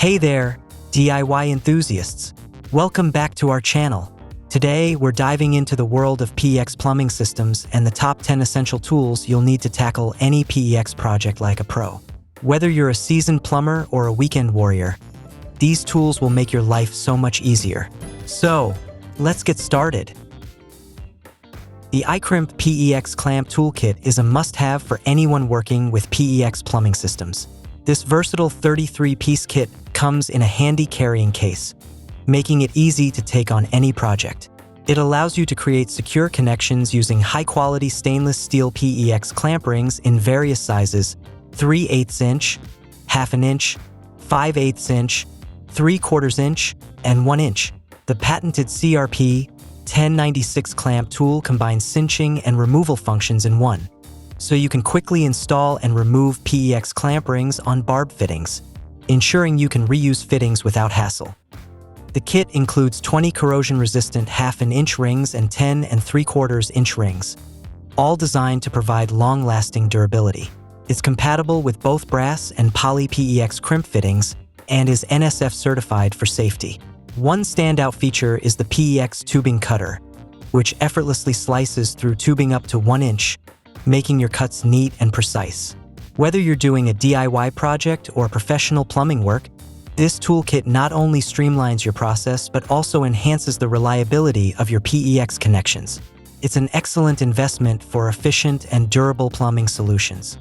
Hey there, DIY enthusiasts. Welcome back to our channel. Today, we're diving into the world of PEX plumbing systems and the top 10 essential tools you'll need to tackle any PEX project like a pro. Whether you're a seasoned plumber or a weekend warrior, these tools will make your life so much easier. So, let's get started. The iCrimp PEX Clamp Tool Kit is a must-have for anyone working with PEX plumbing systems. This versatile 33-piece kit comes in a handy carrying case, making it easy to take on any project. It allows you to create secure connections using high-quality stainless steel PEX clamp rings in various sizes: 3/8 inch, 1/2 inch, 5/8 inch, 3/4 inch, and 1 inch. The patented CRP 1096 clamp tool combines cinching and removal functions in one, so you can quickly install and remove PEX clamp rings on barb fittings, ensuring you can reuse fittings without hassle. The kit includes 20 corrosion-resistant 1/2 inch rings and 10 3/4 inch rings, all designed to provide long-lasting durability. It's compatible with both brass and poly PEX crimp fittings and is NSF certified for safety. One standout feature is the PEX tubing cutter, which effortlessly slices through tubing up to 1 inch, making your cuts neat and precise. Whether you're doing a DIY project or professional plumbing work, this toolkit not only streamlines your process but also enhances the reliability of your PEX connections. It's an excellent investment for efficient and durable plumbing solutions.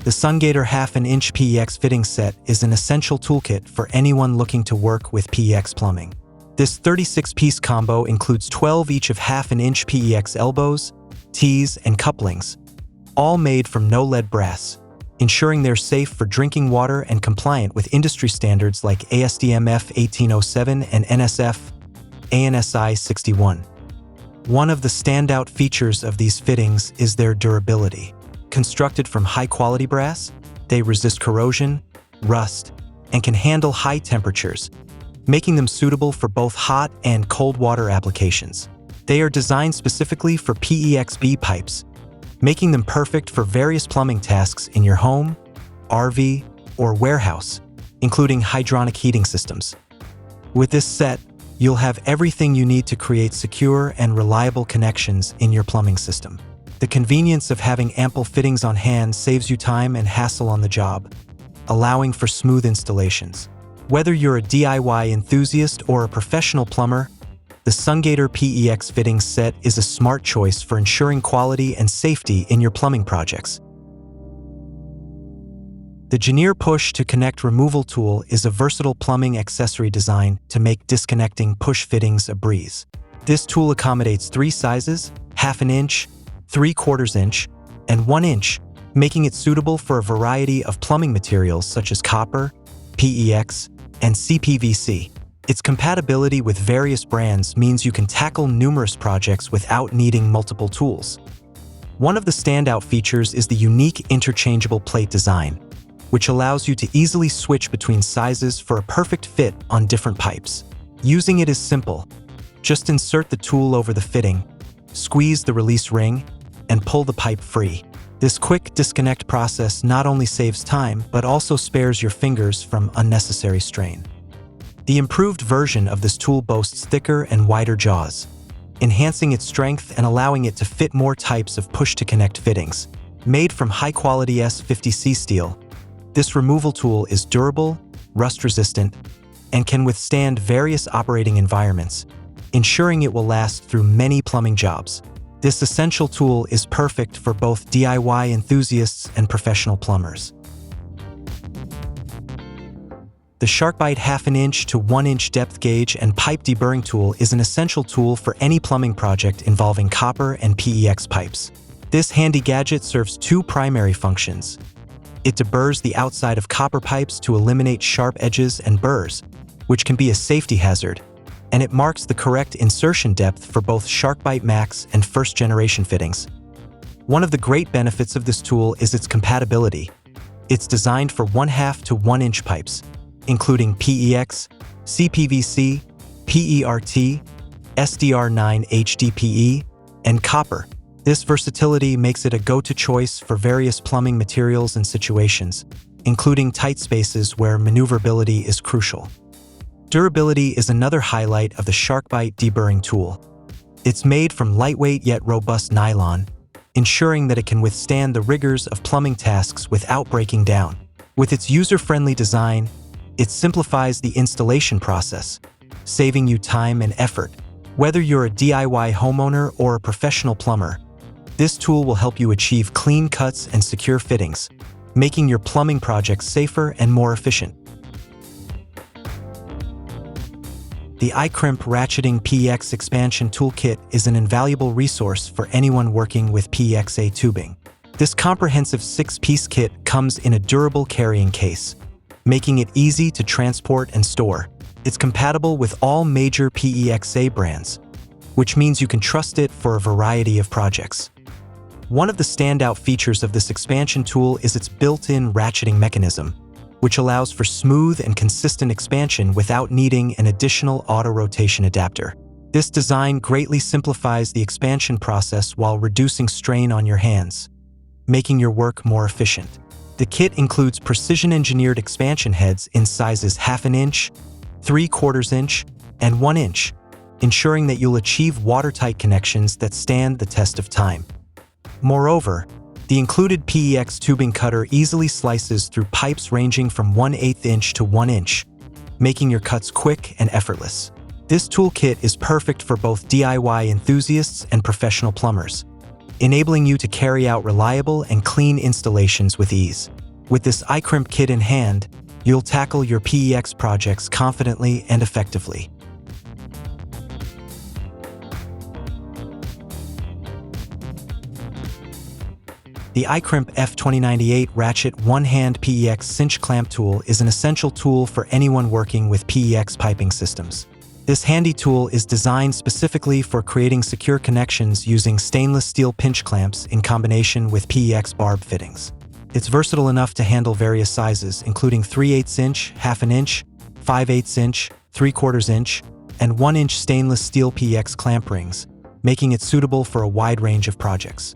The SunGator 1/2 inch PEX Fittings Set is an essential toolkit for anyone looking to work with PEX plumbing. This 36-piece combo includes 12 each of 1/2 inch PEX elbows, T's, and couplings, all made from no-lead brass, ensuring they're safe for drinking water and compliant with industry standards like ASTM F1807 and NSF ANSI 61. One of the standout features of these fittings is their durability. Constructed from high-quality brass, they resist corrosion, rust, and can handle high temperatures, making them suitable for both hot and cold water applications. They are designed specifically for PEXB pipes, making them perfect for various plumbing tasks in your home, RV, or warehouse, including hydronic heating systems. With this set, you'll have everything you need to create secure and reliable connections in your plumbing system. The convenience of having ample fittings on hand saves you time and hassle on the job, allowing for smooth installations. Whether you're a DIY enthusiast or a professional plumber, the SunGator PEX Fittings Set is a smart choice for ensuring quality and safety in your plumbing projects. The Janier Push to Connect Removal Tool is a versatile plumbing accessory designed to make disconnecting push fittings a breeze. This tool accommodates 3 sizes: 1/2 inch, 3/4 inch, and 1 inch, making it suitable for a variety of plumbing materials such as copper, PEX, and CPVC. Its compatibility with various brands means you can tackle numerous projects without needing multiple tools. One of the standout features is the unique interchangeable plate design, which allows you to easily switch between sizes for a perfect fit on different pipes. Using it is simple. Just insert the tool over the fitting, squeeze the release ring, and pull the pipe free. This quick disconnect process not only saves time, but also spares your fingers from unnecessary strain. The improved version of this tool boasts thicker and wider jaws, enhancing its strength and allowing it to fit more types of push-to-connect fittings. Made from high-quality S50C steel, this removal tool is durable, rust-resistant, and can withstand various operating environments, ensuring it will last through many plumbing jobs. This essential tool is perfect for both DIY enthusiasts and professional plumbers. The SharkBite 1/2 inch to 1 inch depth gauge and pipe deburring tool is an essential tool for any plumbing project involving copper and PEX pipes. This handy gadget serves 2 primary functions. It deburs the outside of copper pipes to eliminate sharp edges and burrs, which can be a safety hazard, and it marks the correct insertion depth for both SharkBite Max and first-generation fittings. One of the great benefits of this tool is its compatibility. It's designed for 1/2 to 1 inch pipes, including PEX, CPVC, PERT, SDR9 HDPE, and copper, This versatility makes it a go-to choice for various plumbing materials and situations, including tight spaces where maneuverability is crucial. Durability is another highlight of the SharkBite deburring tool. It's made from lightweight yet robust nylon, ensuring that it can withstand the rigors of plumbing tasks without breaking down. With its user-friendly design, it simplifies the installation process, saving you time and effort. Whether you're a DIY homeowner or a professional plumber, this tool will help you achieve clean cuts and secure fittings, making your plumbing projects safer and more efficient. The iCrimp Ratcheting PEX Expansion Toolkit is an invaluable resource for anyone working with PEXA tubing. This comprehensive 6-piece kit comes in a durable carrying case, making it easy to transport and store. It's compatible with all major PEXA brands, which means you can trust it for a variety of projects. One of the standout features of this expansion tool is its built-in ratcheting mechanism, which allows for smooth and consistent expansion without needing an additional auto-rotation adapter. This design greatly simplifies the expansion process while reducing strain on your hands, making your work more efficient. The kit includes precision-engineered expansion heads in sizes 1/2 inch, 3/4 inch, and 1 inch, ensuring that you'll achieve watertight connections that stand the test of time. Moreover, the included PEX tubing cutter easily slices through pipes ranging from 1/8 inch to 1 inch, making your cuts quick and effortless. This toolkit is perfect for both DIY enthusiasts and professional plumbers, enabling you to carry out reliable and clean installations with ease. With this iCrimp kit in hand, you'll tackle your PEX projects confidently and effectively. The iCrimp F2098 Ratchet One-Hand PEX Cinch Clamp Tool is an essential tool for anyone working with PEX piping systems. This handy tool is designed specifically for creating secure connections using stainless steel pinch clamps in combination with PEX barb fittings. It's versatile enough to handle various sizes, including 3/8 inch, 1/2 inch, 5/8 inch, 3/4 inch, and 1 inch stainless steel PEX clamp rings, making it suitable for a wide range of projects.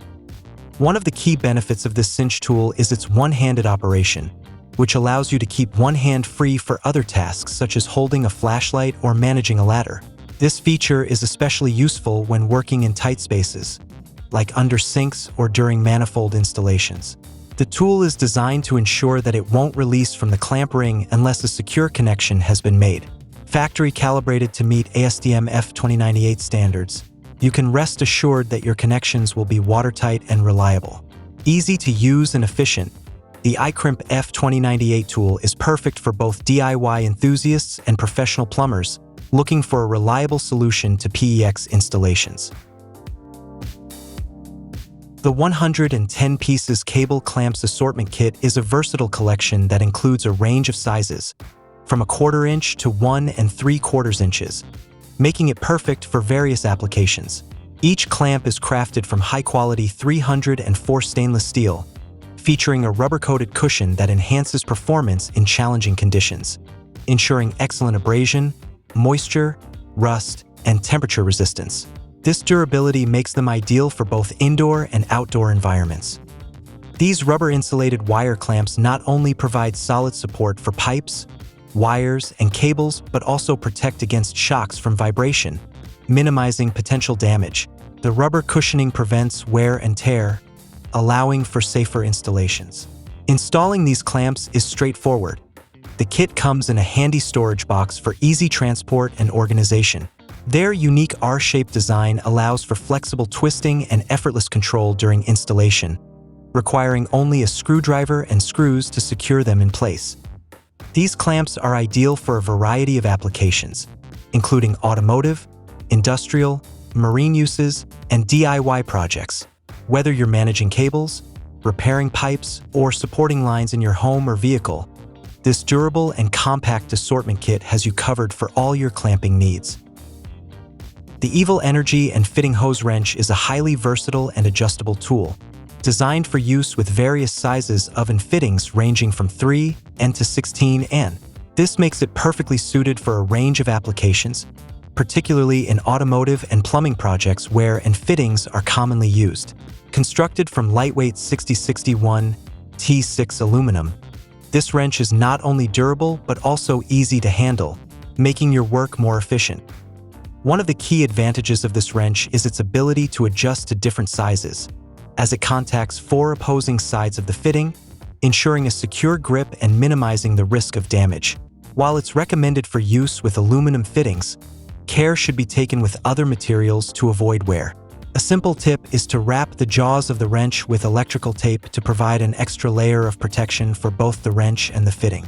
One of the key benefits of this cinch tool is its one-handed operation, which allows you to keep one hand free for other tasks such as holding a flashlight or managing a ladder. This feature is especially useful when working in tight spaces, like under sinks or during manifold installations. The tool is designed to ensure that it won't release from the clamp ring unless a secure connection has been made. Factory calibrated to meet ASTM F2098 standards, you can rest assured that your connections will be watertight and reliable. Easy to use and efficient, the iCrimp F2098 tool is perfect for both DIY enthusiasts and professional plumbers looking for a reliable solution to PEX installations. The 110 pieces cable clamps assortment kit is a versatile collection that includes a range of sizes, from 1/4 inch to 1 3/4 inches, making it perfect for various applications. Each clamp is crafted from high-quality 304 stainless steel, featuring a rubber-coated cushion that enhances performance in challenging conditions, ensuring excellent abrasion, moisture, rust, and temperature resistance. This durability makes them ideal for both indoor and outdoor environments. These rubber-insulated wire clamps not only provide solid support for pipes, wires, and cables, but also protect against shocks from vibration, minimizing potential damage. The rubber cushioning prevents wear and tear, allowing for safer installations. Installing these clamps is straightforward. The kit comes in a handy storage box for easy transport and organization. Their unique R-shaped design allows for flexible twisting and effortless control during installation, requiring only a screwdriver and screws to secure them in place. These clamps are ideal for a variety of applications, including automotive, industrial, marine uses, and DIY projects. Whether you're managing cables, repairing pipes, or supporting lines in your home or vehicle, this durable and compact assortment kit has you covered for all your clamping needs. The Evil Energy and Fitting Hose Wrench is a highly versatile and adjustable tool, designed for use with various sizes oven fittings ranging from 3N to 16N. This makes it perfectly suited for a range of applications, particularly in automotive and plumbing projects where and fittings are commonly used. Constructed from lightweight 6061 T6 aluminum, this wrench is not only durable but also easy to handle, making your work more efficient. One of the key advantages of this wrench is its ability to adjust to different sizes, as it contacts 4 opposing sides of the fitting, ensuring a secure grip and minimizing the risk of damage. While it's recommended for use with aluminum fittings, care should be taken with other materials to avoid wear. A simple tip is to wrap the jaws of the wrench with electrical tape to provide an extra layer of protection for both the wrench and the fitting.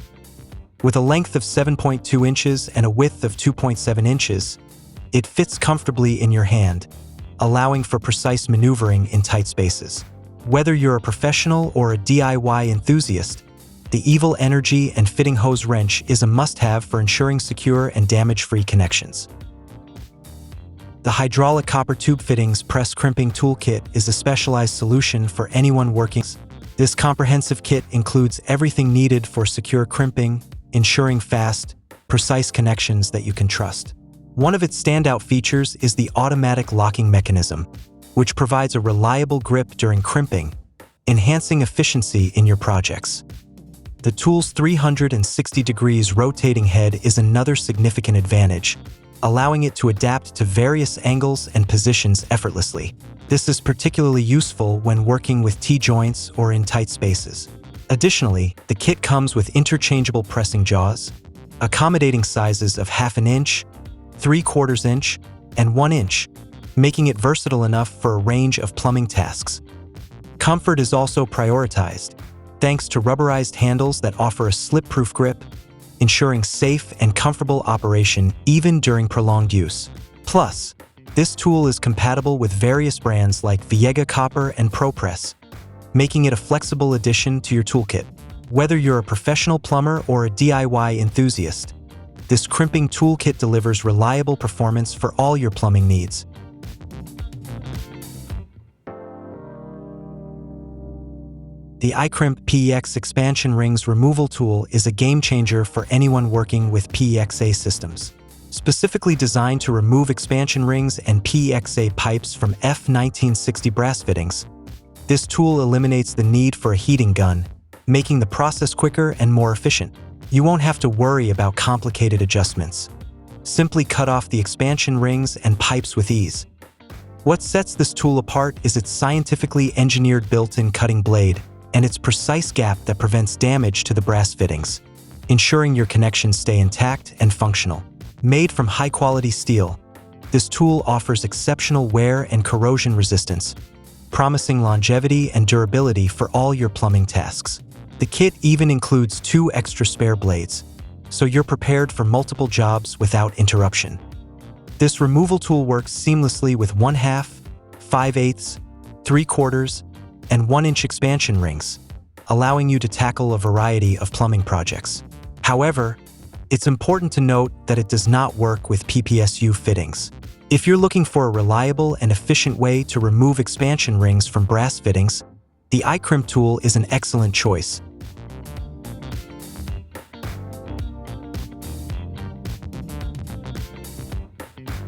With a length of 7.2 inches and a width of 2.7 inches, it fits comfortably in your hand, allowing for precise maneuvering in tight spaces. Whether you're a professional or a DIY enthusiast, the Evil Energy and Fitting Hose Wrench is a must-have for ensuring secure and damage-free connections. The Hydraulic Copper Tube Fittings Press Crimping Tool Kit is a specialized solution for anyone working. This comprehensive kit includes everything needed for secure crimping, ensuring fast, precise connections that you can trust. One of its standout features is the automatic locking mechanism, which provides a reliable grip during crimping, enhancing efficiency in your projects. The tool's 360 degrees rotating head is another significant advantage, allowing it to adapt to various angles and positions effortlessly. This is particularly useful when working with T-joints or in tight spaces. Additionally, the kit comes with interchangeable pressing jaws, accommodating sizes of 1/2 inch, 3/4 inch, and 1 inch, making it versatile enough for a range of plumbing tasks. Comfort is also prioritized, thanks to rubberized handles that offer a slip-proof grip, ensuring safe and comfortable operation even during prolonged use. Plus, this tool is compatible with various brands like Viega Copper and ProPress, making it a flexible addition to your toolkit. Whether you're a professional plumber or a DIY enthusiast, this crimping toolkit delivers reliable performance for all your plumbing needs. The iCrimp PEX Expansion Rings Removal Tool is a game-changer for anyone working with PEXA systems. Specifically designed to remove expansion rings and PEXA pipes from F1960 brass fittings, this tool eliminates the need for a heating gun, making the process quicker and more efficient. You won't have to worry about complicated adjustments. Simply cut off the expansion rings and pipes with ease. What sets this tool apart is its scientifically engineered built-in cutting blade and its precise gap that prevents damage to the brass fittings, ensuring your connections stay intact and functional. Made from high-quality steel, this tool offers exceptional wear and corrosion resistance, promising longevity and durability for all your plumbing tasks. The kit even includes 2 extra spare blades, so you're prepared for multiple jobs without interruption. This removal tool works seamlessly with 1/2, 5/8, 3/4, and 1 inch expansion rings, allowing you to tackle a variety of plumbing projects. However, it's important to note that it does not work with PPSU fittings. If you're looking for a reliable and efficient way to remove expansion rings from brass fittings, the iCrimp tool is an excellent choice.